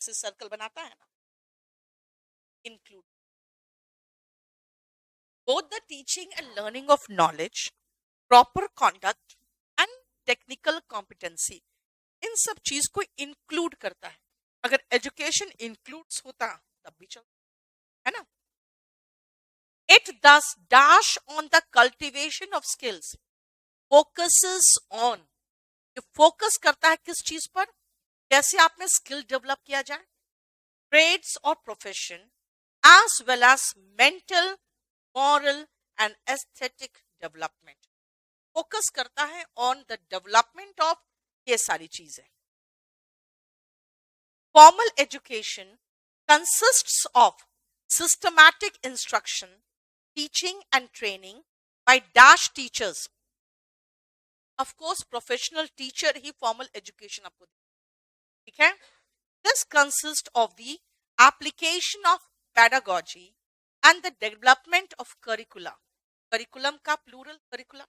से सर्कल बनाता है ना, include both the teaching and learning of knowledge, proper conduct and technical competency, इन सब चीज को इंक्लूड करता है. अगर एजुकेशन इंक्लूड्स होता तब भी चल, है ना. It thus dash on the cultivation of skills, focuses on, ये फोकस करता है किस चीज पर, कैसे आप में स्किल डेवलप किया जाए, ट्रेड्स और profession, as well as mental, moral and aesthetic development. Focus करता है ऑन द डेवलपमेंट ऑफ ये सारी चीजें. Formal education consists of systematic instruction, teaching and training by dash teachers. Of course professional teacher ही formal education आपको, ठीक है. This consist of the application of pedagogy and the development of curricula. Curriculum का plural curriculum,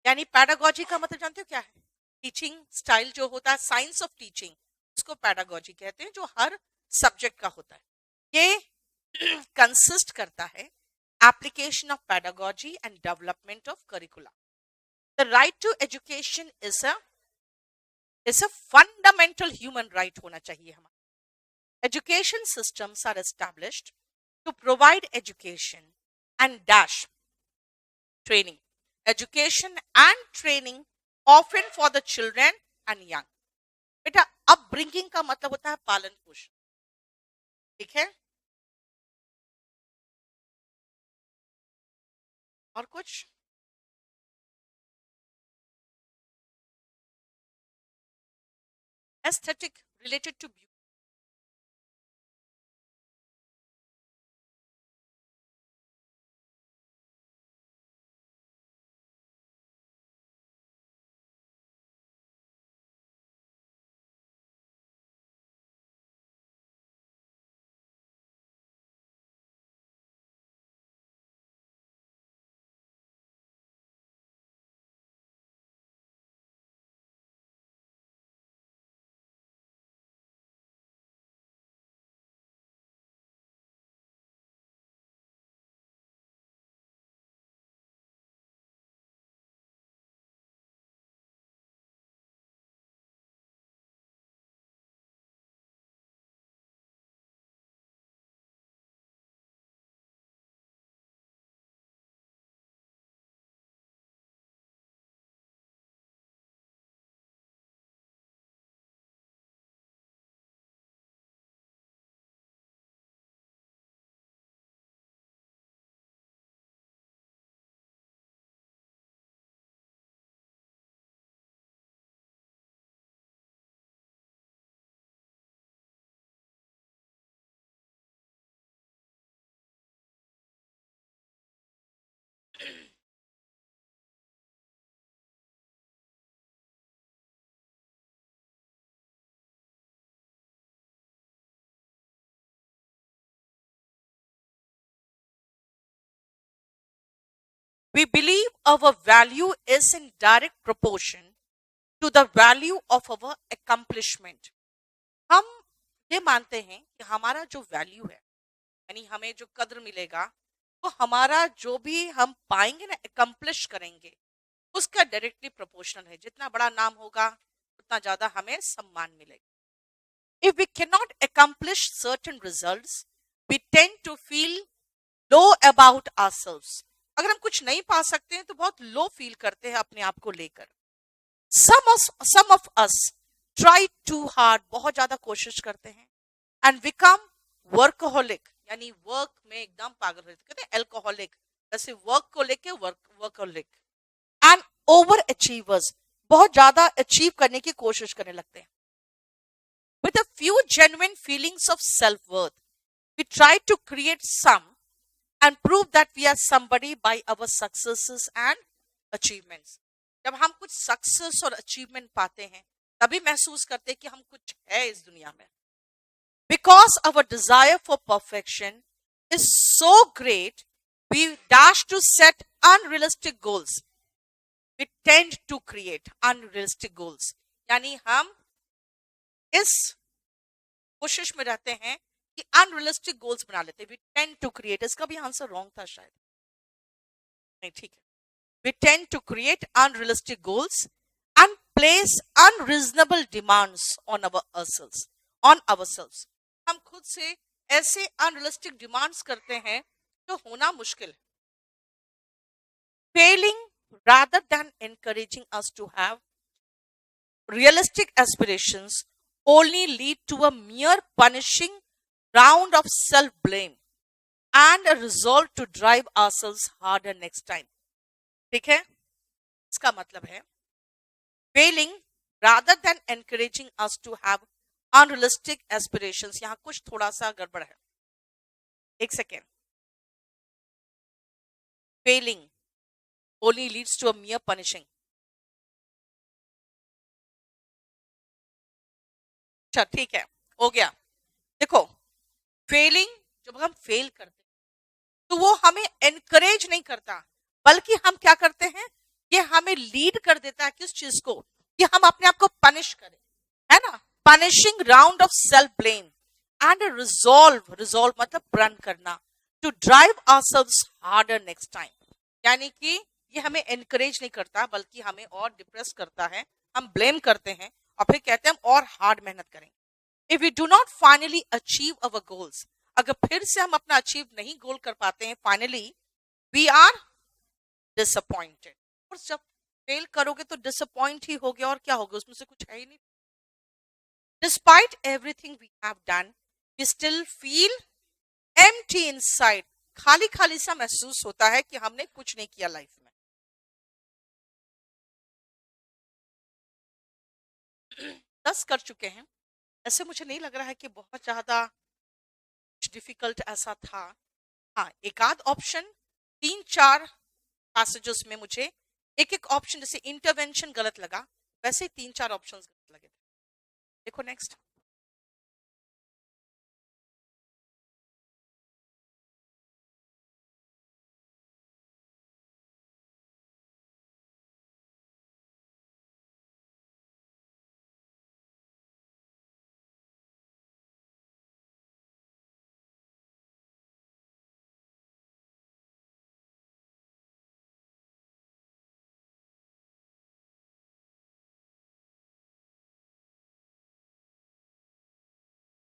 यानी pedagogy का मतलब जानते हो क्या है, टीचिंग स्टाइल जो होता है, साइंस ऑफ टीचिंग, उसको पेडागॉजी कहते हैं, जो हर सब्जेक्ट का होता है. ये कंसिस्ट करता है application of pedagogy and development of curricula. The right to education is a fundamental human right होना चाहिए हमारा. Education systems are established to provide education and dash training, education and training often for the children and young. बेटा upbringing का मतलब होता है पालन पोषण, ठीक है. और कुछ aesthetic related to beauty. We believe our value is in direct proportion to the value of our accomplishment. हम ये मानते हैं कि हमारा जो वैल्यू है, यानी हमें जो कद्र मिलेगा, वो हमारा जो भी हम पाएंगे ना, अकम्प्लिश करेंगे, उसका डायरेक्टली प्रोपोर्शनल है. जितना बड़ा नाम होगा उतना ज्यादा हमें सम्मान मिलेगा. If we cannot accomplish certain results, we tend to feel low about ourselves. अगर हम कुछ नहीं पा सकते हैं तो बहुत लो फील करते हैं अपने आप को लेकर. Some of us try too hard, बहुत ज्यादा कोशिश करते हैं, and become workaholic, यानी वर्क में एकदम पागल रहते, कहते हैं एल्कोहलिक, वैसे वर्क को लेके वर्कaholic, and over achievers, बहुत ज्यादा अचीव करने की कोशिश करने लगते हैं. With a few genuine feelings of self-worth, we try to create some and prove that we are somebody by our successes and achievements. जब हम कुछ सक्सेस और अचीवमेंट पाते हैं तभी महसूस करते हैं कि हम कुछ है इस दुनिया में. Because our desire for perfection is so great, we dash to set unrealistic goals. We tend to create unrealistic goals. यानी हम इस कोशिश में रहते हैं कि अनरियलिस्टिक गोल्स बना लेते हैं। वी टेंड टू क्रिएट, इसका भी आंसर रॉन्ग था शायद, नहीं ठीक है। We tend to create unrealistic goals and place unreasonable demands on ourselves. हम खुद से ऐसे अनरियलिस्टिक डिमांड्स करते हैं जो होना मुश्किल है। Failing rather than encouraging us to have realistic aspirations only lead to a mere punishing round of self-blame and a resolve to drive ourselves harder next time. ठीक है, इसका मतलब है failing rather than encouraging us to have unrealistic aspirations। यहां कुछ थोड़ा सा गड़बड़ है, एक second. Failing only leads to a mere punishing। अच्छा ठीक है, हो गया। देखो, फेलिंग, जब हम फेल करते हैं तो वो हमें एनकरेज नहीं करता, बल्कि हम क्या करते हैं, ये हमें लीड कर देता है किस चीज को, कि हम अपने आप को पनिश करें, है ना। Punishing round of self blame and resolve मतलब प्रण करना, to drive ourselves harder next time. यानी कि ये हमें एनकरेज नहीं करता, बल्कि हमें और डिप्रेस करता है। हम ब्लेम करते हैं और फिर कहते हैं हम और हार्ड मेहनत करेंगे। If we do not finally achieve our goals, अगर फिर से हम अपना अचीव नहीं गोल कर पाते हैं फाइनली, वी आर डिसअपॉइंटेड। और जब फेल करोगे तो डिसअपॉइंट ही हो गया, और क्या होगा, उसमें से कुछ है ही नहीं। Despite everything we have done, we still feel empty inside. खाली खाली सा महसूस होता है कि हमने कुछ नहीं किया लाइफ में। 10 कर चुके हैं, ऐसे मुझे नहीं लग रहा है कि बहुत ज्यादा डिफिकल्ट ऐसा था। हाँ, एक आध ऑप्शन 3-4 पैसेजेस में मुझे एक एक ऑप्शन, जैसे इंटरवेंशन गलत लगा, वैसे 3-4 ऑप्शन गलत लगे थे। देखो नेक्स्ट,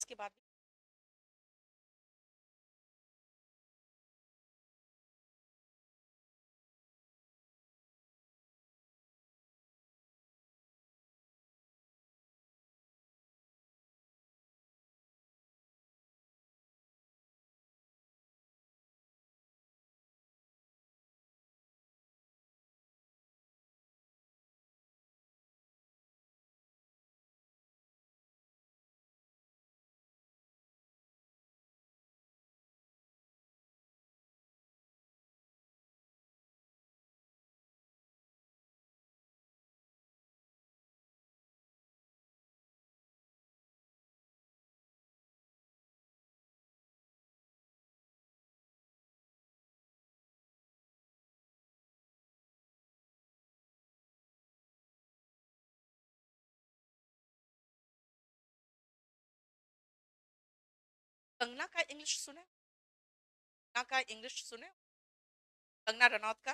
इसके बाद कंगना का इंग्लिश सुने, कंगना का इंग्लिश सुने, कंगना रनौत का,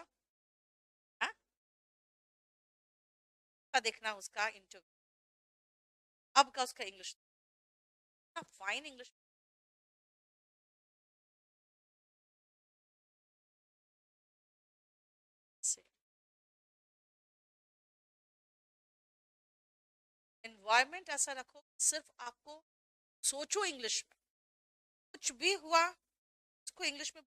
हाँ? का देखना उसका इंटरव्यू, अब का उसका इंग्लिश, फाइन इंग्लिश। एनवायरमेंट ऐसा रखो, सिर्फ आपको सोचो इंग्लिश में, कुछ भी हुआ उसको इंग्लिश में,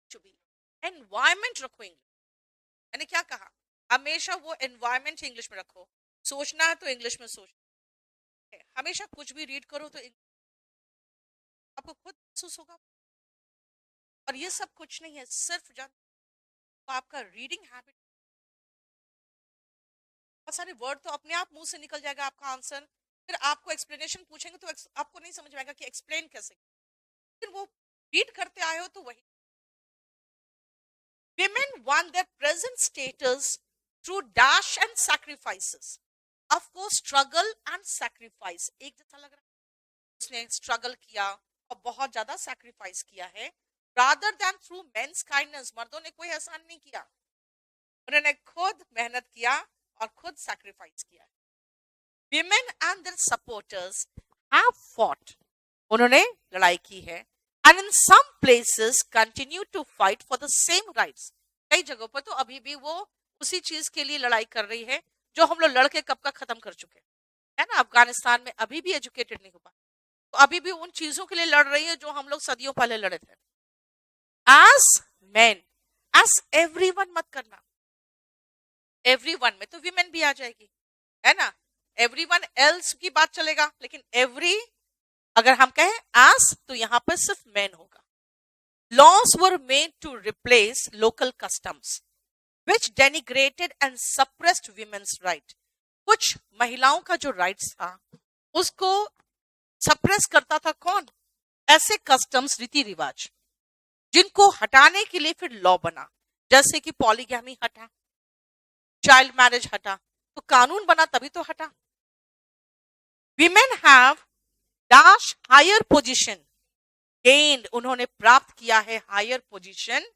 कुछ भी एनवायरमेंट रखो इंग्लिश। मैंने क्या कहा, हमेशा वो एनवायरमेंट इंग्लिश में रखो। सोचना है तो इंग्लिश में सोचो, हमेशा कुछ भी रीड करो तो आपको खुद महसूस होगा। और ये सब कुछ नहीं है, सिर्फ जब तो आपका रीडिंग हैबिट, बहुत सारे वर्ड तो अपने आप मुंह से निकल जाएगा आपका आंसर, फिर आपको एक्सप्लेनेशन पूछेंगे तो आपको नहीं समझ में आएगा कि एक्सप्लेन कैसे, फिर वो रीड करते आए हो तो वही। Women won their present status through dash and sacrifices. Of course struggle and sacrifice एक जैसा लग रहा है। उसने स्ट्रगल किया और बहुत ज्यादा सैक्रिफाइस किया है, rather than through men's kindness. मर्दों ने कोई एहसान नहीं किया, उन्होंने खुद मेहनत किया और खुद सैक्रिफाइस किया। Women and their supporters have fought. उन्होंने लड़ाई की है, and in some places continue to fight for the same rights. कई जगहों पर तो अभी भी वो उसी चीज के लिए लड़ाई कर रही है जो हम लोग लड़के कब का खत्म कर चुके हैं, है ना। अफगानिस्तान में अभी भी एजुकेटेड नहीं हो पाए, तो अभी भी उन चीजों के लिए लड़ रही है जो हम लोग सदियों पहले लड़े थे। As men, as everyone मत करना, everyone में तो women भी आ जाएगी, है ना। everyone else की बात चलेगा, लेकिन every अगर हम कहें as तो यहां पर सिर्फ men होगा। Laws were made to replace local customs, which denigrated and suppressed women's right. कुछ महिलाओं का जो राइट्स था उसको सप्रेस करता था कौन? ऐसे कस्टम्स, रीति रिवाज, जिनको हटाने के लिए फिर लॉ बना, जैसे कि पॉलीगैमी हटा, चाइल्ड मैरिज हटा, तो कानून बना तभी तो हटा। Women have dash higher position gained, उन्होंने प्राप्त किया है higher position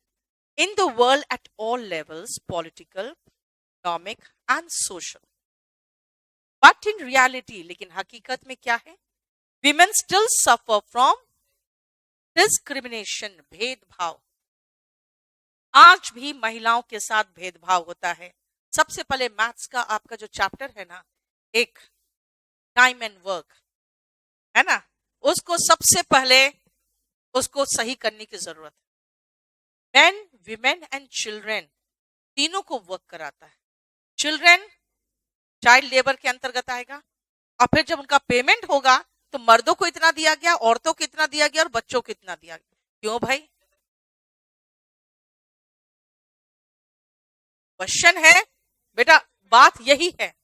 in the world at all levels, political, economic and social. But in reality, लेकिन हकीकत में क्या है? Women still suffer from discrimination, भेदभाव। आज भी महिलाओं के साथ भेदभाव होता है। सबसे पहले मैथ्स का आपका जो चैप्टर है ना, एक टाइम एंड वर्क, है ना, उसको सबसे पहले उसको सही करने की जरूरत है। मेन, विमेन एंड चिल्ड्रेन तीनों को वर्क कराता है। चिल्ड्रेन चाइल्ड लेबर के अंतर्गत आएगा, और फिर जब उनका पेमेंट होगा तो मर्दों को इतना दिया गया, औरतों को इतना दिया गया और बच्चों को इतना दिया गया। क्यों भाई? क्वेश्चन है बेटा, बात यही है।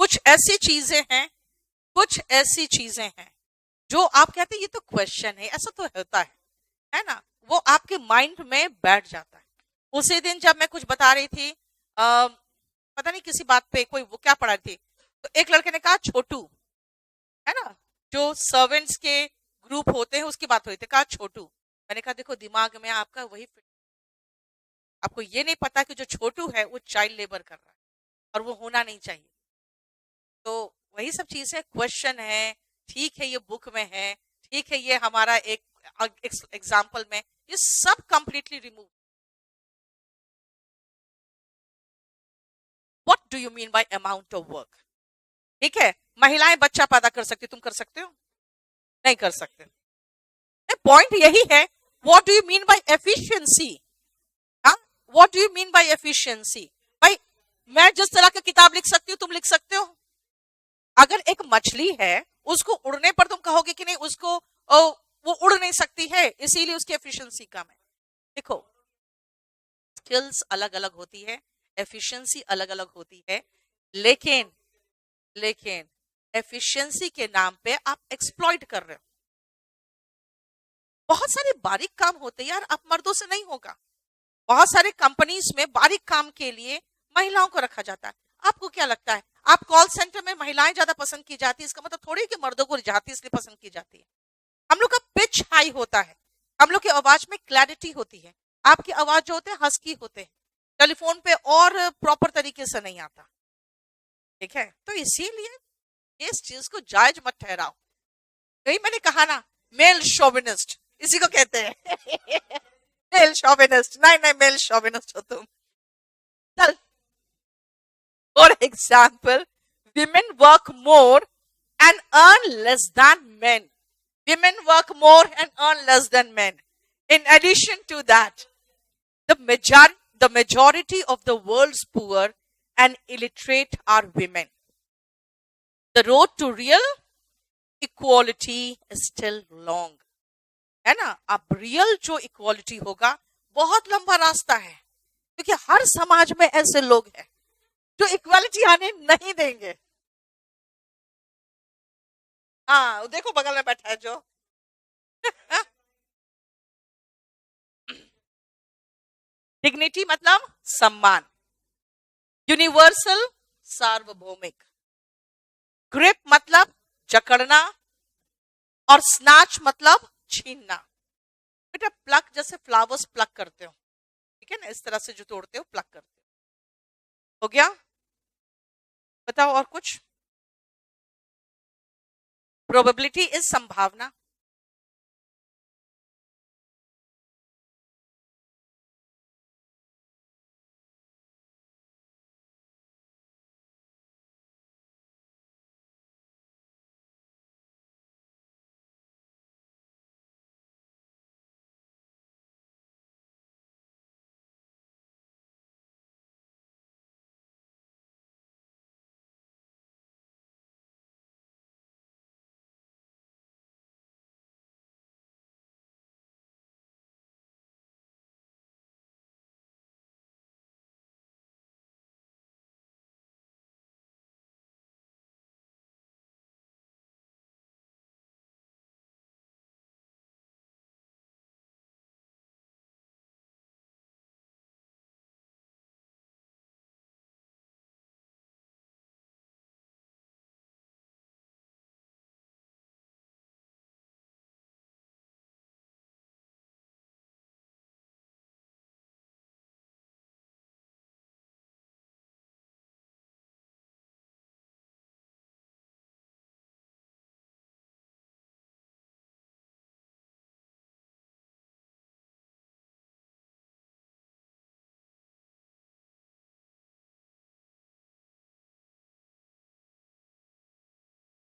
कुछ ऐसी चीजें हैं, कुछ ऐसी चीजें हैं जो आप कहते हैं ये तो क्वेश्चन है, ऐसा तो होता है ना, वो आपके माइंड में बैठ जाता है। उसी दिन जब मैं कुछ बता रही थी, पता नहीं किसी बात पे, कोई वो क्या पढ़ा रही थी, तो एक लड़के ने कहा छोटू, है ना, जो सर्वेंट्स के ग्रुप होते हैं उसकी बात हुई थी, कहा छोटू। मैंने कहा देखो दिमाग में आपका वही फिट, आपको ये नहीं पता कि जो छोटू है वो चाइल्ड लेबर कर रहा है और वो होना नहीं चाहिए। तो वही सब चीज है, क्वेश्चन है, ठीक है ये बुक में है, ठीक है ये हमारा एक एग्जाम्पल में, ये सब completely remove. What do you mean by amount of work? ठीक है, महिलाएं बच्चा पैदा कर सकती, तुम कर सकते हो? नहीं कर सकते। पॉइंट यही है, what do you mean by efficiency? What do you mean by efficiency? भाई मैं जिस तरह की किताब लिख सकती हूँ तुम लिख सकते हो। अगर एक मछली है उसको उड़ने पर तुम कहोगे कि नहीं, उसको वो उड़ नहीं सकती है, इसीलिए उसकी एफिशिएंसी कम है। देखो स्किल्स अलग अलग होती है, एफिशिएंसी अलग अलग होती है, लेकिन एफिशिएंसी के नाम पे आप एक्सप्लॉइट कर रहे हो। बहुत सारे बारीक काम होते हैं यार, आप मर्दों से नहीं होगा। बहुत सारे कंपनीज में बारीक काम के लिए महिलाओं को रखा जाता है। आपको क्या लगता है, आप कॉल सेंटर में महिलाएं ज्यादा पसंद की जाती है, इसका मतलब थोड़ी कि मर्दों को जाती इसलिए पसंद की जाती है। हम लोग का पिच हाई होता है, हम लोग की आवाज में क्लैरिटी होती है, आपकी आवाज जो होते हैं हस्की होते हैं, टेलीफोन पे और प्रॉपर तरीके से नहीं आता, ठीक है। तो इसीलिए इस चीज को जायज मत ठहराओ। यही मैंने कहा ना, मेल शोविनिस्ट इसी को कहते हैं। मेल शोविनिस्ट नहीं, मेल शोविनिस्ट हो तुम। चल, for example, women work more and earn less than men. Women work more and earn less than men. In addition to that, the majority of the world's poor and illiterate are women. The road to real equality is still long. है ना, अब real जो equality होगा बहुत लंबा रास्ता है, क्योंकि हर समाज में ऐसे लोग हैं जो इक्वालिटी आने नहीं देंगे। हाँ देखो बगल में बैठा है जो। डिग्निटी मतलब सम्मान, यूनिवर्सल, सार्वभौमिक, ग्रिप मतलब जकड़ना, और स्नैच मतलब छीनना। बेटा प्लक जैसे फ्लावर्स प्लक करते हो, ठीक है ना, इस तरह से जो तोड़ते हो प्लक करते हो गया। बताओ और कुछ। प्रोबेबिलिटी इज संभावना।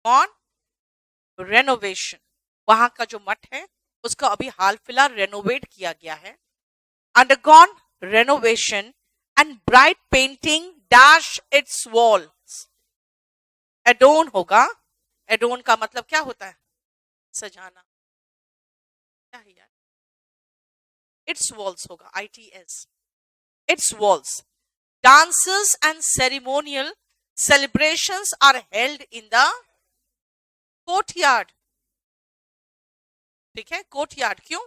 ऑन रेनोवेशन, वहां का जो मठ है उसको अभी हाल फिलहाल रेनोवेट किया गया है। Undergone renovation and bright painting dash its walls. एडोन होगा। एडोन का मतलब क्या होता है? सजाना। क्या है यार? इट्स वॉल्स होगा, ITS। It's walls. Dances and ceremonial celebrations are held in the courtyard। ठीक है, कोर्टयार्ड क्यों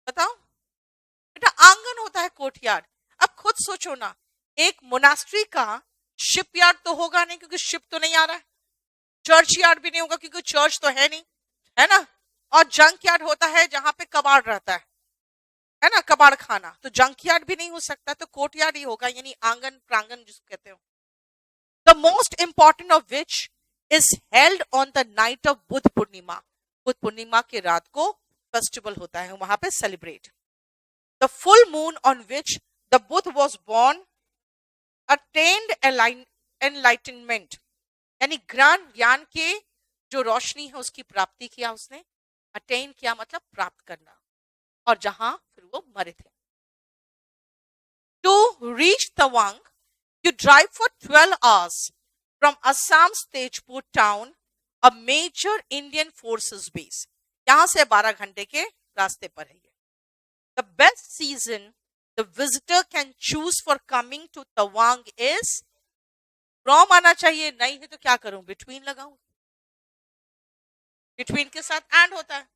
बताओ? बेटा आंगन होता है कोर्टयार्ड। अब खुद सोचो ना, एक मोनास्ट्री का शिपयार्ड तो होगा नहीं क्योंकि शिप तो नहीं आ रहा है, चर्च यार्ड भी नहीं होगा क्योंकि चर्च तो है नहीं, है ना, और जंक यार्ड होता है जहां पे कबाड़ रहता है ना, कबाड़ खाना, तो जंक यार्ड भी नहीं हो सकता, तो कोर्टयार्ड ही होगा, यानी आंगन प्रांगण जिसको कहते हो। The most important of which is held on the night of Buddha Purnima. Buddha Purnima के रात को फेस्टिवल होता है वहां पे celebrate. The full moon on which the Buddha was born attend enlightenment, यानी ज्ञान के जो रोशनी है उसकी प्राप्ति किया उसने। अटेन किया मतलब प्राप्त करना, और जहां फिर वो मरे थे। To reach Tawang you drive for 12 hours from Assam's Tejpur town, a major Indian forces base। यहां से 12 घंटे के रास्ते पर है ये। The best season the visitor can choose for coming to Tawang is, from आना चाहिए, नहीं है तो क्या करूं, between लगाऊं, between के साथ and होता है।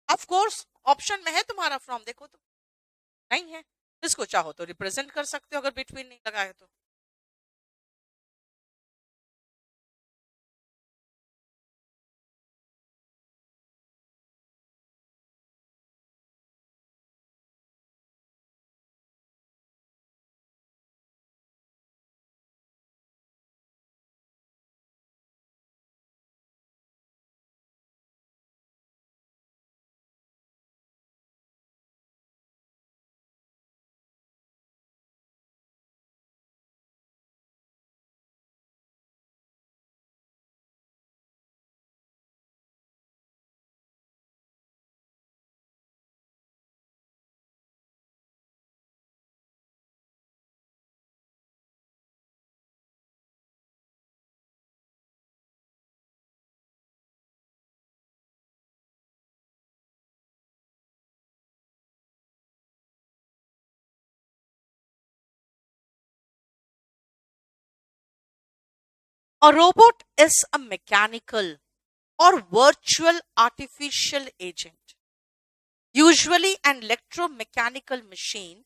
Of course ऑप्शन में है तुम्हारा from, देखो तो नहीं है, इसको चाहो तो रिप्रेजेंट कर सकते हो अगर between नहीं लगा है तो। A robot is a mechanical or virtual artificial agent, usually an electromechanical machine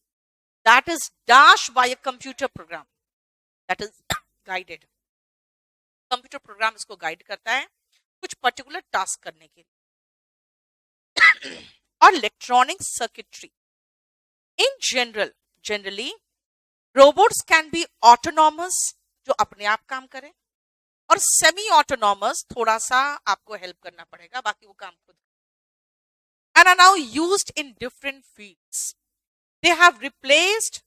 that is dashed by a computer program that is guided. Computer program इसको गाइड करता है कुछ पर्टिकुलर टास्क करने के लिए। और electronic circuitry in generally robots can B autonomous, जो अपने आप काम करें, और सेमी ऑटोनॉमस, थोड़ा सा आपको हेल्प करना पड़ेगा, बाकी वो काम खुद। And are now used in different fields. They have replaced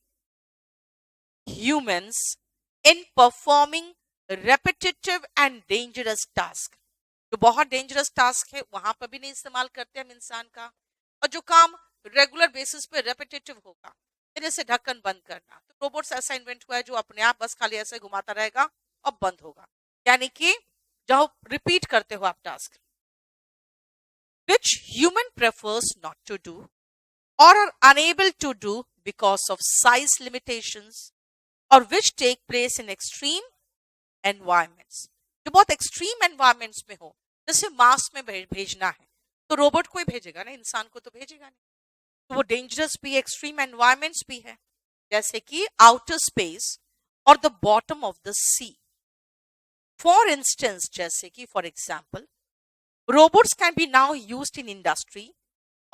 humans in performing repetitive and dangerous task. जो बहुत डेंजरस टास्क है वहां पर भी नहीं इस्तेमाल करते हम इंसान का, और जो काम रेगुलर बेसिस पे रेपिटेटिव होगा, जैसे ढक्कन बंद करना, तो रोबोट्स ऐसा इन्वेंट हुआ है जो अपने आप बस खाली ऐसे घुमाता रहेगा और बंद होगा, यानी कि जो रिपीट करते हो आप task, which human prefers not to do or are unable to do because of size limitations, or which take place in extreme environments। जो बहुत एक्सट्रीम एनवायरमेंट्स में हो, जैसे मार्स में भेजना है तो रोबोट को ही भेजेगा ना, इंसान को तो भेजेगा नहीं। तो वो डेंजरस भी, एक्सट्रीम एनवायरमेंट्स भी है, जैसे कि आउटर स्पेस और the bottom of the sea. For instance, जैसे कि for example, robots can be now used in industry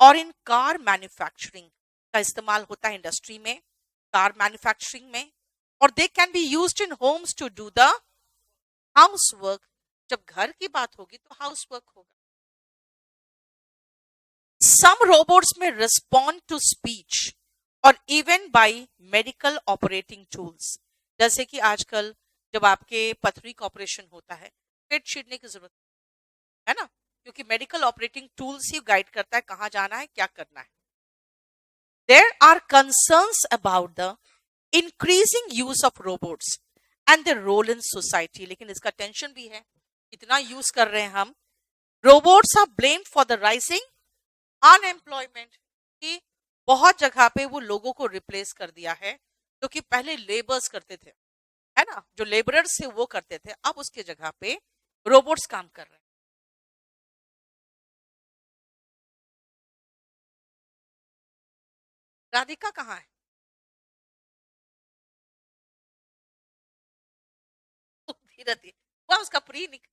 और इन कार मैन्युफैक्चरिंग। का इस्तेमाल होता है इंडस्ट्री में, कार मैन्युफैक्चरिंग में, और they can be used in homes to do the house work. जब घर की बात होगी तो हाउस वर्क होगा। Some robots may respond to speech और even by medical operating tools। जैसे कि आजकल जब आपके पथरी का ऑपरेशन होता है, पेट छीड़ने की जरूरत है ना, क्योंकि मेडिकल ऑपरेटिंग टूल्स ही गाइड करता है कहाँ जाना है, क्या करना है। There are concerns about the increasing use of robots and their role in society। लेकिन इसका टेंशन भी है, इतना यूज कर रहे हैं हम। Robots are blamed for the rising unemployment, की बहुत जगह पे वो लोगों को रिप्लेस कर दिया है, जो कि पहले लेबर्स करते थे, है ना, जो लेबरर्स से वो करते थे, अब उसके जगह पे रोबोट्स काम कर रहे हैं। राधिका कहाँ है? रहती है वह, उसका प्री निकल,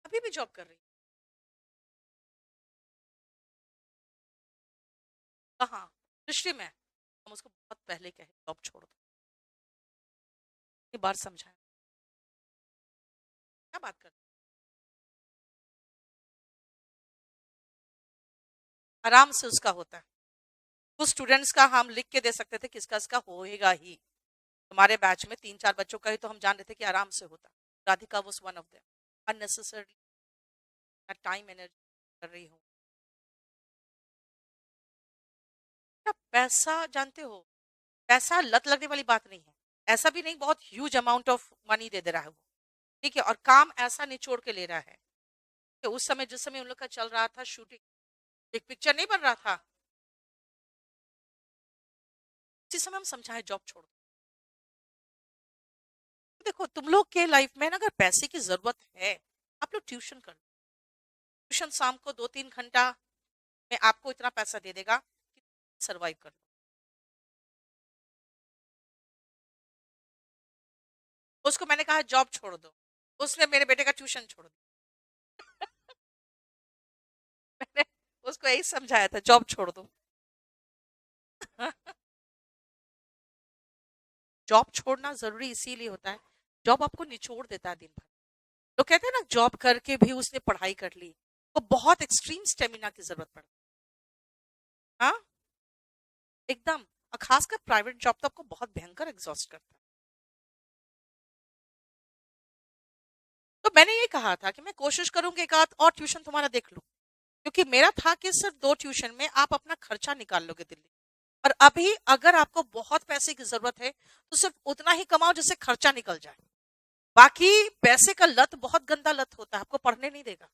अभी भी जॉब कर रही है। कहाँ? दृष्टि में। हम उसको बहुत पहले कहे जॉब छोड़ दो, ये बार समझाए, क्या बात कर, आराम से उसका होता है। कुछ स्टूडेंट्स का हम लिख के दे सकते थे किसका इसका होएगा ही, हमारे बैच में 3-4 बच्चों का ही तो हम जान रहे थे कि आराम से होता। Radhika was one of them. Unnecessarily time energy कर रही हूँ। पैसा, जानते हो, पैसा लत लगने वाली बात नहीं है, ऐसा भी नहीं बहुत ह्यूज अमाउंट ऑफ मनी दे रहा है वो, ठीक है, और काम ऐसा निचोड़ के ले रहा है कि उस समय, जिस समय उन लोग का चल रहा था शूटिंग, एक पिक्चर नहीं बन रहा था, उसी समय हम समझाए जॉब छोड़ दो। देखो तुम लोग के लाइफ में ना अगर पैसे की जरूरत है, आप लोग ट्यूशन कर लो। ट्यूशन शाम को 2-3 घंटा में आपको इतना पैसा दे देगा कि सर्वाइव कर लो। उसको मैंने कहा जॉब छोड़ दो, उसने मेरे बेटे का ट्यूशन छोड़ दिया। मैंने उसको यही समझाया था जॉब छोड़ दो। जॉब छोड़ना जरूरी इसीलिए होता है, जॉब आपको निचोड़ देता है दिन भर। तो कहते हैं ना, जॉब करके भी उसने पढ़ाई कर ली, तो बहुत एक्सट्रीम स्टेमिना की जरूरत पड़ती है। हाँ एकदम, और खासकर प्राइवेट जॉब तो आपको बहुत भयंकर एग्जॉस्ट करता है। तो मैंने ये कहा था कि मैं कोशिश करूंगी एक आध और ट्यूशन तुम्हारा देख लूं, क्योंकि मेरा था कि सिर्फ 2 ट्यूशन में आप अपना खर्चा निकाल लोगे दिल्ली। और अभी अगर आपको बहुत पैसे की जरूरत है तो सिर्फ उतना ही कमाओ जिससे खर्चा निकल जाए। बाकी पैसे का लत बहुत गंदा लत होता है, आपको पढ़ने नहीं देगा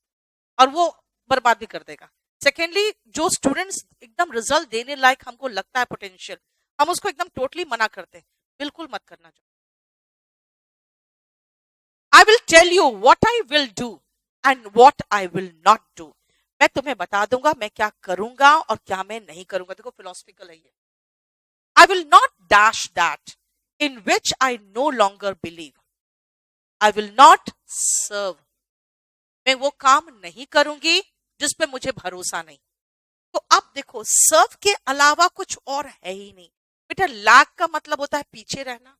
और वो बर्बाद भी कर देगा। सेकेंडली, जो स्टूडेंट्स एकदम रिजल्ट देने लायक हमको लगता है पोटेंशियल, हम उसको एकदम टोटली मना करते हैं, बिल्कुल मत करना। I will tell you what I will do and what I will not do. मैं तुम्हें बता दूंगा मैं क्या करूंगा और क्या मैं नहीं करूंगा। देखो फिलोसफिकल है ये। आई will not dash that in which I no longer believe. I will not serve. मैं वो काम नहीं करूंगी जिस पे मुझे भरोसा नहीं. तो अब देखो, सर्व के अलावा कुछ और है ही नहीं. बेटा, लैक का मतलब होता है पीछे रहना.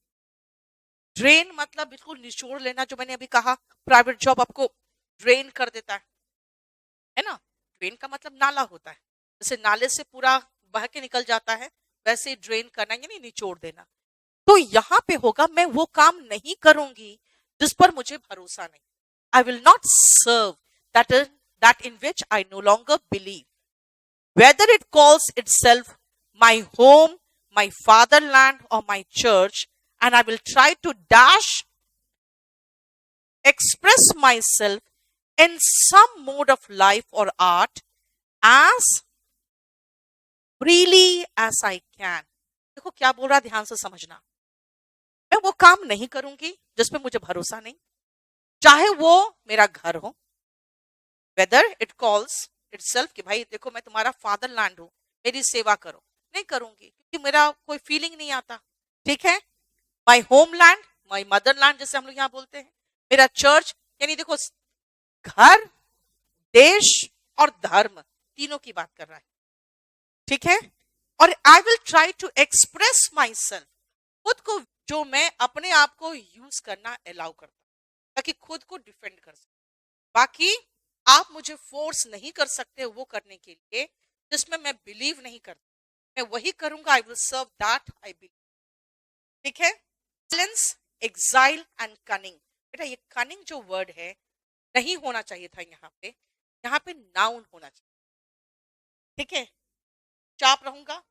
ड्रेन मतलब बिल्कुल निचोड़ लेना, जो मैंने अभी कहा, प्राइवेट जॉब आपको ड्रेन कर देता है ना. ड्रेन का मतलब नाला होता है, जैसे नाले से पूरा बह के निकल जाता है, वैसे ड्रेन करना यानी निचोड़ देना. तो यहां पे होगा, मैं वो काम नहीं करूंगी जिस पर मुझे भरोसा नहीं. I will not serve that in which I no longer believe, whether it calls itself my home, my fatherland, or my church, and I will try to express myself in some mode of life or art as freely as I can. देखो क्या बोल रहा है, ध्यान से समझना. मैं वो काम नहीं करूंगी जिस पे मुझे भरोसा नहीं, चाहे वो मेरा घर हो, वेदर इट कॉल्स इटसेल्फ कि भाई देखो मैं तुम्हारा फादर लैंड हूं, मेरी सेवा करो. नहीं करूंगी क्योंकि मेरा कोई फीलिंग नहीं आता. ठीक है. My home land, my mother land जैसे हम लोग यहाँ बोलते हैं, मेरा चर्च, यानी देखो घर, देश और धर्म तीनों की बात कर रहा है. ठीक है. और I will try to express myself, खुद को, जो मैं अपने आप को यूज करना अलाउ करता हूं ताकि खुद को डिफेंड कर सकूं. बाकी आप मुझे फोर्स नहीं कर सकते वो करने के लिए जिसमें मैं बिलीव नहीं करता. मैं वही करूंगा. I will serve that I believe. ठीक है. Silence, exile and cunning. बेटा, ये कनिंग जो वर्ड है नहीं होना चाहिए था यहाँ पे. यहाँ पे नाउन होना चाहिए. ठीक है. चाप रहूंगा.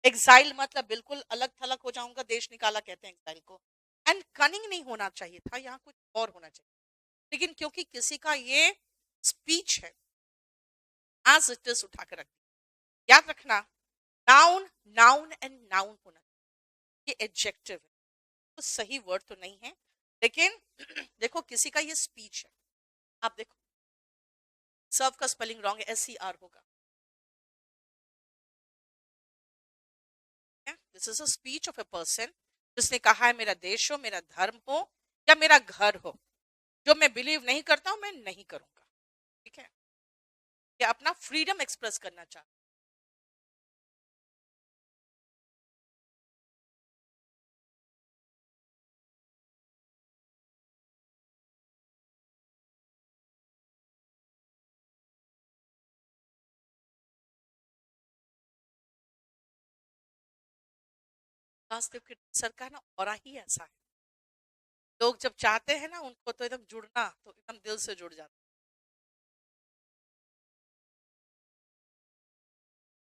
एग्जाइल मतलब बिल्कुल अलग थलग हो जाऊंगा, देश निकाला कहते हैं एग्जाइल को. एंड कनिंग नहीं होना चाहिए था, यहाँ कुछ और होना चाहिए. लेकिन क्योंकि किसी का ये स्पीच है, एज इट इज उठाकर रख दिया. याद रखना, नाउन, नाउन एंड नाउन होना चाहिए. ये एडजेक्टिव है, तो सही वर्ड तो नहीं है, लेकिन देखो किसी का ये स्पीच है. आप देखो, सर्व का स्पेलिंग रॉन्ग है, SER होगा. This is a speech of a person जिसने कहा है मेरा देश हो, मेरा धर्म हो, या मेरा घर हो, जो मैं बिलीव नहीं करता हूं मैं नहीं करूंगा. ठीक है. ये अपना फ्रीडम एक्सप्रेस करना चाहता. वास्तव की सरकार ना और ही ऐसा है. लोग जब चाहते हैं ना उनको तो एकदम जुड़ना, तो एकदम दिल से जुड़ जाता.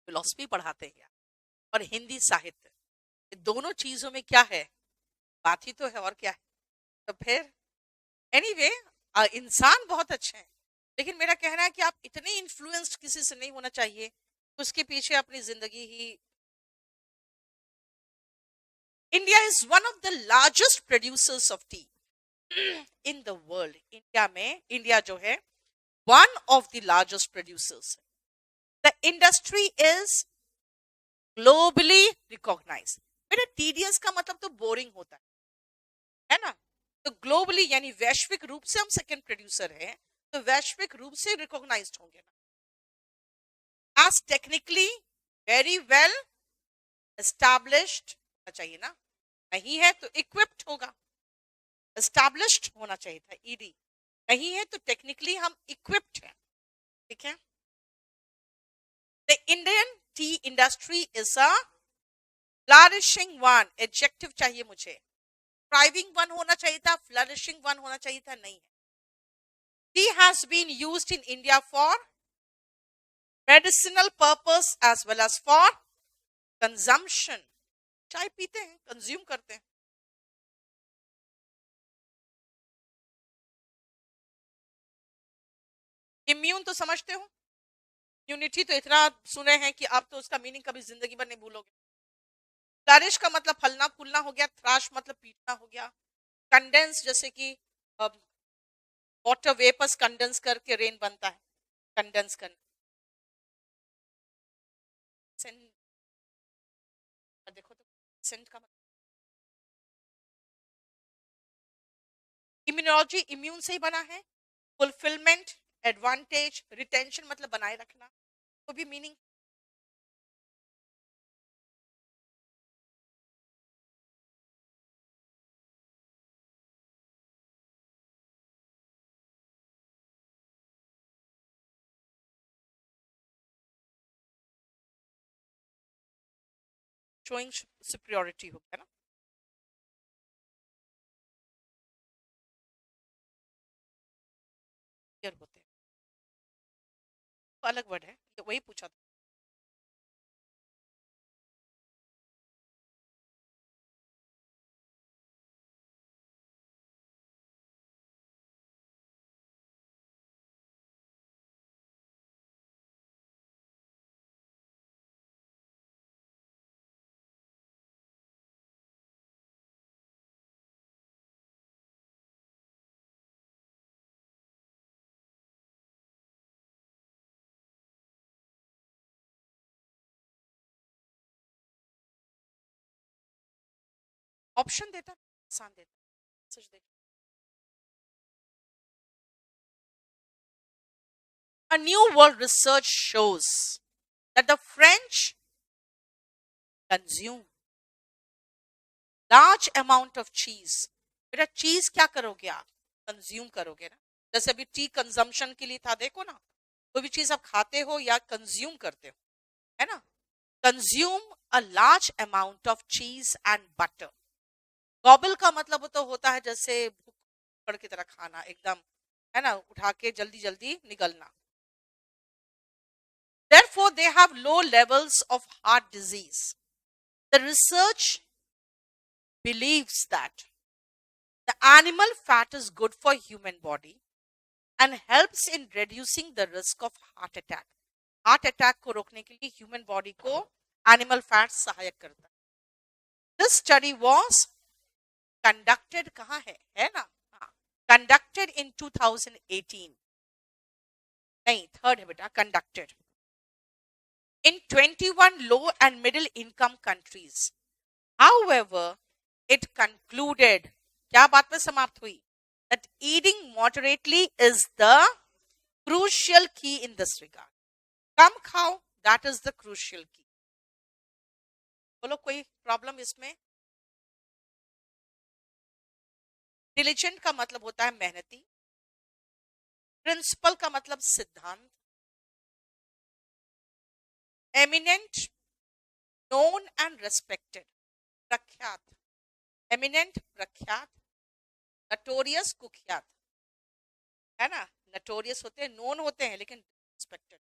फिलॉसफी पढ़ाते हैं और हिंदी साहित्य, दोनों चीजों में क्या है, बात ही तो है, और क्या है. तो फिर एनीवे, इंसान बहुत अच्छे हैं, लेकिन मेरा कहना है कि आप इतने इन्फ्लुएंस्ड किसी से नहीं होना चाहिए, उसके पीछे अपनी जिंदगी ही. India is one of the largest producers of tea in the world. India जो है one of the largest producers. The industry is globally recognize. बेटा, टीडीएस का मतलब तो बोरिंग होता है ना. तो ग्लोबली यानी वैश्विक रूप से हम सेकंड प्रोड्यूसर हैं, तो वैश्विक रूप से रिकॉग्नाइज्ड होंगे ना. As technically very well established होना चाहिए ना. नहीं है तो इक्विप्ड होगा. एस्टैब्लिश्ड होना चाहिए था, ईडी. नहीं है तो टेक्निकली हम इक्विप्ड हैं. ठीक है. The Indian T industry is a flourishing one. Adjective चाहिए मुझे. थ्राइविंग वन होना चाहिए था, फ्लरिशिंग वन होना चाहिए था, नहीं है. Tea has been used in India for medicinal purpose as well as for consumption. चाय पीते हैं, कंज्यूम करते हैं. इम्यून तो समझते हो. इम्यूनिटी तो इतना सुने हैं कि आप तो उसका मीनिंग कभी जिंदगी भर नहीं भूलोगे. फ्लरिश का मतलब फलना फूलना हो गया. थ्राश मतलब पीटना हो गया. कंडेंस जैसे कि वाटर वेपर्स कंडेंस करके रेन बनता है, कंडेंस करना. देखो तो सेंट का मतलब इम्यूनोलॉजी इम्यून से ही बना है। फुलफिलमेंट, एडवांटेज, रिटेंशन मतलब बनाए रखना, वो भी मीनिंग। शोइंग सुपरियोरिटी हो गया ना। क्लियर होते हैं, तो अलग वर्ड है, तो वही पूछा था। ऑप्शन देता, आसान देता, सच देता। A new world research shows that the French consume large amount of cheese. बेटा चीज क्या करोगे आप? कंज्यूम करोगे ना। जैसे अभी टी कंजम्पशन के लिए था, देखो ना, कोई भी चीज आप खाते हो या कंज्यूम करते हो, है ना। Consume a large amount of चीज एंड बटर। गॉबल का मतलब तो होता है जैसे भूख की तरह खाना एकदम, है ना, उठा के जल्दी जल्दी निकलना। Therefore, they have low levels of heart disease. The research believes that the animal fat is good for human body and helps in reducing the risk of heart attack. Heart attack को रोकने के लिए human body को animal fat सहायक करता है। This study was conducted कहाँ है ना, हाँ, conducted in 2018, नहीं थर्ड है बेटा, conducted in 21 low and middle income countries. However, it concluded, क्या बात में समाप्त हुई, that eating moderately is the crucial key in this regard. कम खाओ, that is the crucial key. बोलो कोई प्रॉब्लम इसमें? डिलिजेंट का मतलब होता है मेहनती, प्रिंसिपल का मतलब सिद्धांत, एमिनेंट, नोन एंड रेस्पेक्टेड, प्रख्यात, एमिनेंट प्रख्यात, नटोरियस कुख्यात, है ना। नटोरियस होते हैं, नोन होते हैं, लेकिन रेस्पेक्टेड,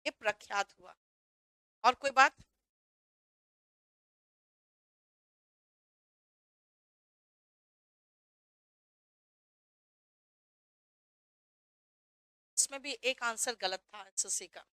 ये प्रख्यात हुआ। और कोई बात? इसमें भी एक आंसर गलत था एसएससी का।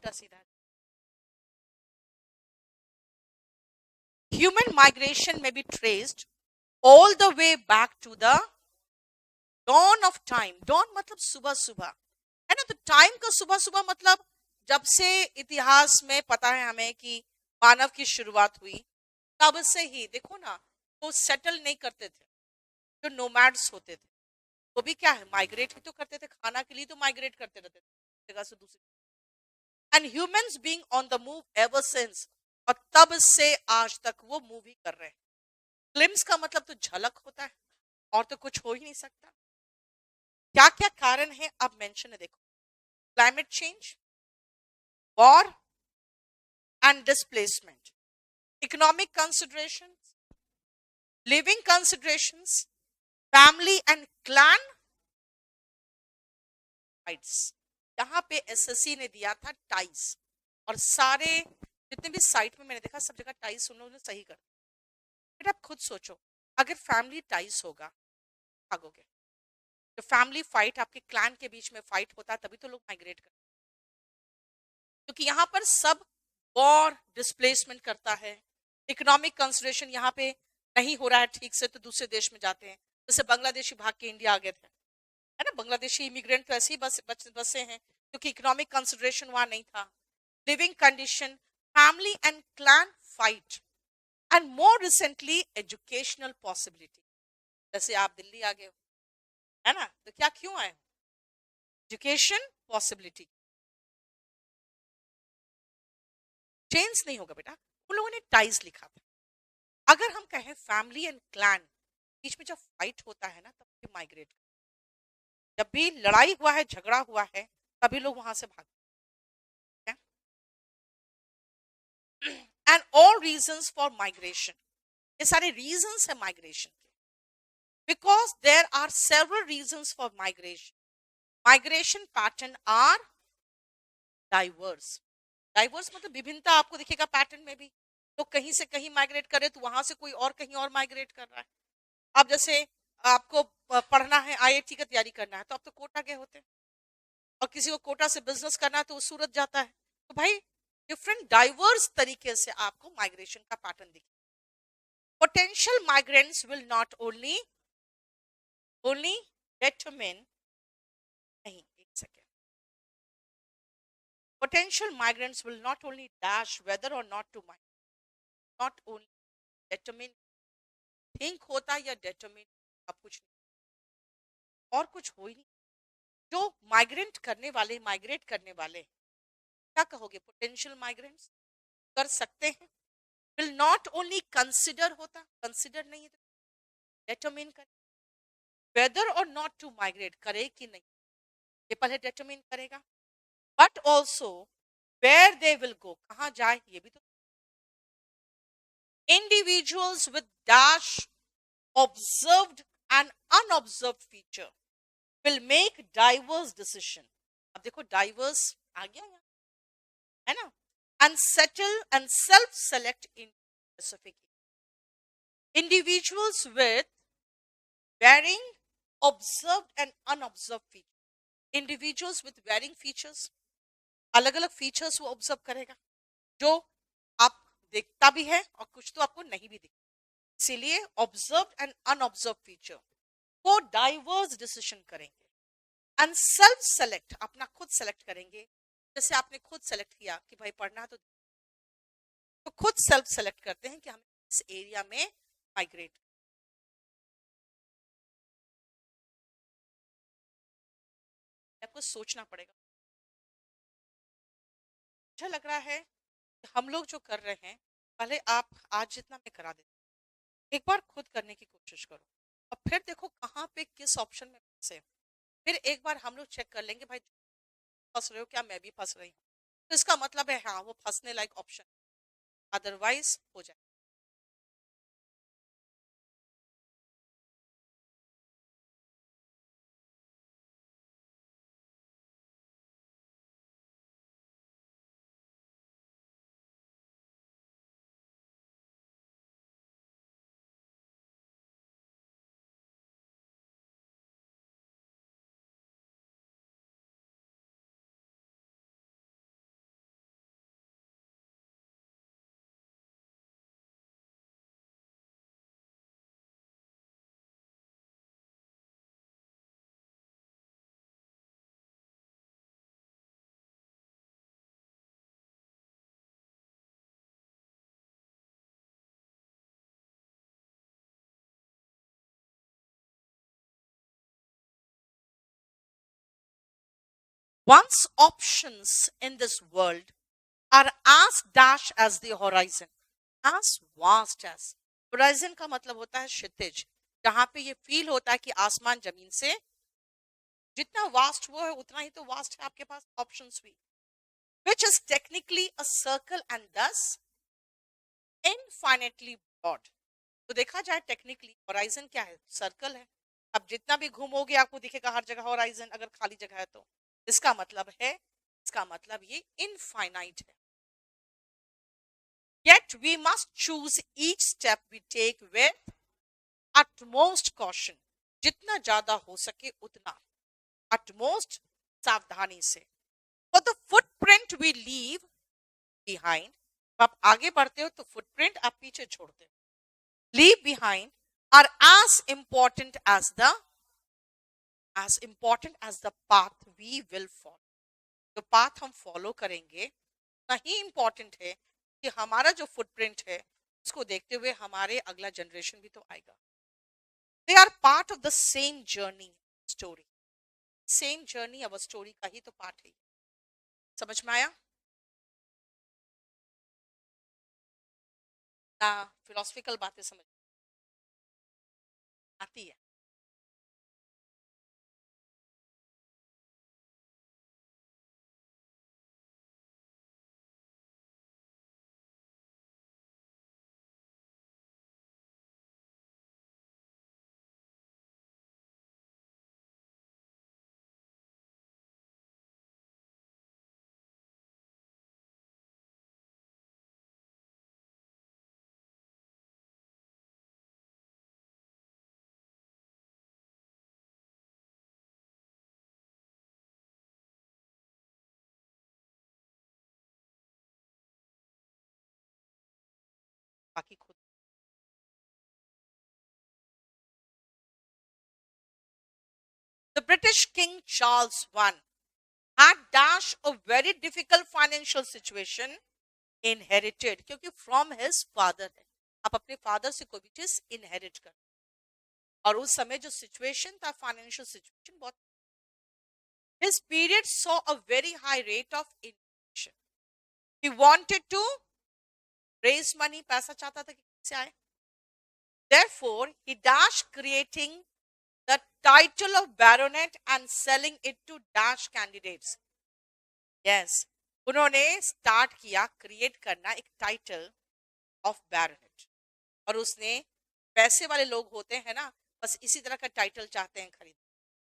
सीधा human migration may be traced all the way back to the dawn of time. Dawn मतलब सुबह सुबह, है ना। तो टाइम का सुबह सुबह मतलब जब से इतिहास में पता है हमें कि मानव की शुरुआत हुई, तब से ही देखो ना, वो सेटल नहीं करते थे, जो नोमैड्स होते थे, वो भी क्या है, माइग्रेट ही तो करते थे, खाना के लिए तो माइग्रेट करते रहते थे जगह से दूसरी। And humans being on the move ever since, और तब से आज तक वो मूव ही कर रहे हैं। ग्लिम्स का मतलब तो झलक होता है, और तो कुछ हो ही नहीं सकता। क्या क्या कारण है अब मेंशन है, देखो, climate change, war and displacement, economic considerations, living considerations, family and clan rights. यहाँ पे एसएससी ने दिया था टाइज, और सारे जितने भी साइट में मैंने देखा सब जगह टाइज उन लोगों ने सही कर। फिर आप खुद सोचो, अगर फैमिली टाइज होगा, भागोगे। जो फैमिली फाइट, आपके क्लैन के बीच में फाइट होता है, तभी तो लोग माइग्रेट करते हैं। क्योंकि यहाँ पर सब वॉर डिस्प्लेसमेंट करता है, इकोनॉमिक कंसिडरेशन यहाँ पे नहीं हो रहा है ठीक से, तो दूसरे देश में जाते हैं। जैसे बांग्लादेशी भाग के इंडिया आ गए थे, है ना, बांग्लादेशी इमिग्रेंट तो ऐसे ही बसे हैं, क्योंकि इकोनॉमिक कंसिडरेशन वहां नहीं था। Living condition, family and clan fight, and more recently educational possibility. जैसे आप दिल्ली आ गए हो, है ना, तो क्या क्यों आए? Education possibility. चेंज नहीं होगा बेटा, उन लोगों ने टाइज लिखा था। अगर हम कहें फैमिली एंड क्लैन बीच में जब फाइट होता है ना, तब माइग्रेट, जब भी लड़ाई हुआ है, झगड़ा हुआ है, तभी लोग वहां से भागते हैं। And all reasons for migration, ये सारे रीजंस है माइग्रेशन के। Because there are several reasons for migration, migration pattern are diverse. Diverse मतलब विभिन्नता आपको दिखेगा पैटर्न में भी। तो कहीं से कहीं माइग्रेट करे, तो वहां से कोई और कहीं और माइग्रेट कर रहा है। अब जैसे आपको पढ़ना है, आईआईटी की तैयारी करना है, तो आप तो कोटा गए होते हैं, और किसी को कोटा से बिजनेस करना है तो वो सूरत जाता है। तो भाई डिफरेंट डाइवर्स तरीके से आपको माइग्रेशन का पैटर्न दिखे। Potential migrants will not only determine, नहीं, एक second, potential migrants will not only dash whether or not to migrate, not only determine, think होता या determine, अब कुछ नहीं, और कुछ हो ही नहीं। जो माइग्रेट करने वाले क्या कहोगे? पोटेंशियल माइग्रेंट्स कर सकते हैं, विल नॉट ओनली कंसिडर, होता कंसिडर नहीं है तो डिटरमिन कर, वेदर और नॉट टू माइग्रेट, करे कि नहीं, ये पहले डिटरमिन करेगा। But also where they will go, कहां जाए ये भी तो। Individuals with dash observed and unobserved feature will make diverse decision. अब देखो डाइवर्स आ गया यहाँ, है ना, and settle and self-select in specific individuals with varying observed and unobserved features. Individuals with varying features, अलग अलग फीचर्स वो ऑब्जर्व करेगा, जो आप देखता भी है और कुछ तो आपको नहीं भी दिखता। इसीलिए ऑब्जर्व एंड अनऑब्जर्व फीचर को डाइवर्स डिसीजन करेंगे। एंड सेल्फ सेलेक्ट, अपना खुद सेलेक्ट करेंगे। जैसे आपने खुद सेलेक्ट किया कि भाई पढ़ना, तो खुद सेल्फ सेलेक्ट करते हैं कि हमें इस एरिया में माइग्रेट। आपको सोचना पड़ेगा। मुझे लग रहा है कि हम लोग जो कर रहे हैं, पहले आप आज जितना मैं करा देती, एक बार खुद करने की कोशिश करो, और फिर देखो कहाँ पे किस ऑप्शन में फंसे। फिर एक बार हम लोग चेक कर लेंगे, भाई फंस रहे हो क्या, मैं भी फंस रही हूँ, तो इसका मतलब है हाँ वो फंसने लायक ऑप्शन, अदरवाइज हो जाए। One's options in this world are as dash as the horizon, as vast as. Horizon का मतलब होता है क्षितिज, जहां पे ये फील होता है कि आसमान जमीन से जितना वास्ट वो है उतना ही तो वास्ट है आपके पास ऑप्शंस भी, which is technically a circle and thus infinitely broad. तो देखा जाए टेक्निकली होराइजन क्या है, सर्कल है। अब जितना भी घूमोगे आपको दिखेगा हर जगह होराइजन, अगर खाली जगह है तो इसका मतलब ये इनफाइनाइट है। Yet we must choose each step we take with utmost caution. जितना ज्यादा हो सके उतना utmost सावधानी से। For the footprint we leave behind, आप आगे बढ़ते हो तो फुटप्रिंट आप पीछे छोड़ते हो, leave behind are as important as the path we will follow. जो पाथ हम फॉलो करेंगे उतना ही इंपॉर्टेंट है कि हमारा जो फुटप्रिंट है उसको देखते हुए हमारे अगला जनरेशन भी तो आएगा। They are part of the same journey story, same journey our story का ही तो पार्ट है। समझ में आया ना? फिलोसफिकल बातें समझ आती है। बाकी खुद The British King Charles I had dash a very difficult financial situation inherited, क्योंकि from his father है, आप अपने फादर से कोई भी चीज इनहेरिट कर, और उस समय जो सिचुएशन था फाइनेंशियल सिचुएशन बहुत, his period saw a very high rate of inflation. He wanted to raise money, पैसा चाहता था कि कैसे आए, therefore he dashed creating the title of baronet and selling it to dash candidates. Yes, उन्होंने start किया create करना एक टाइटल ऑफ बैरोनेट, और उसने पैसे वाले लोग होते हैं ना, बस इसी तरह का टाइटल चाहते हैं खरीद।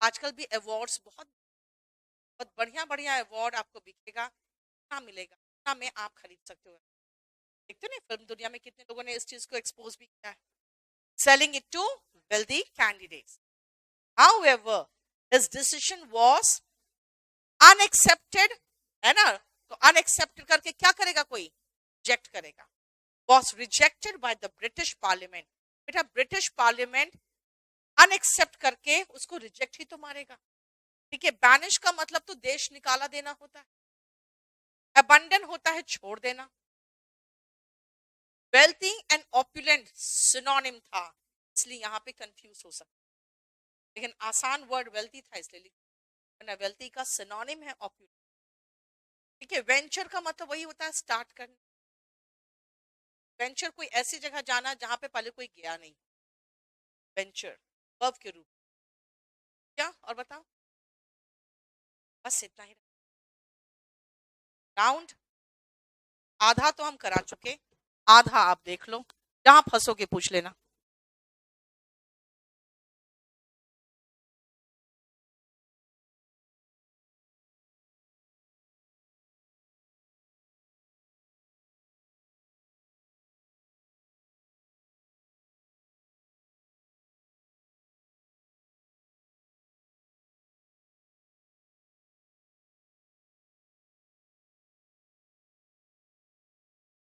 आजकल भी अवार्ड्स बहुत बहुत बढ़िया बढ़िया अवार्ड आपको बिकेगा, कहाँ मिलेगा, कहाँ में आप खरीद सकते हो। देखते नहीं फिल्म दुनिया में कितने लोगों ने इस चीज को एक्सपोज भी किया है, selling it to wealthy candidates. However, his decision was unaccepted, है ना? तो अनएक्सेप्ट करके क्या करेगा, कोई रिजेक्ट करेगा, was rejected by the British Parliament. बेटा ब्रिटिश पार्लियामेंट अनएक्सेप्ट करके उसको रिजेक्ट ही तो मारेगा। ठीक है, बैनिश का मतलब तो देश निकाला देना होता है, अबंडन होता है छोड़ देना। वेल्थी एंड ऑपुलेंट सिनोनिम था, इसलिए यहाँ पे कंफ्यूज हो सकता, लेकिन आसान वर्ड वेल्थी था इसलिए लिखा, वेल्थी का सिनोनिम है ऑपुलेंट। ठीक है, वेंचर का मतलब वही होता है स्टार्ट करना, वेंचर कोई ऐसी जगह जाना जहां पे पहले कोई गया नहीं, वेंचर वर्ब के रूप। क्या और बताओ, बस इतना ही। राउंड आधा तो हम करा चुके, आधा आप देख लो, जहां फंसोगे पूछ लेना।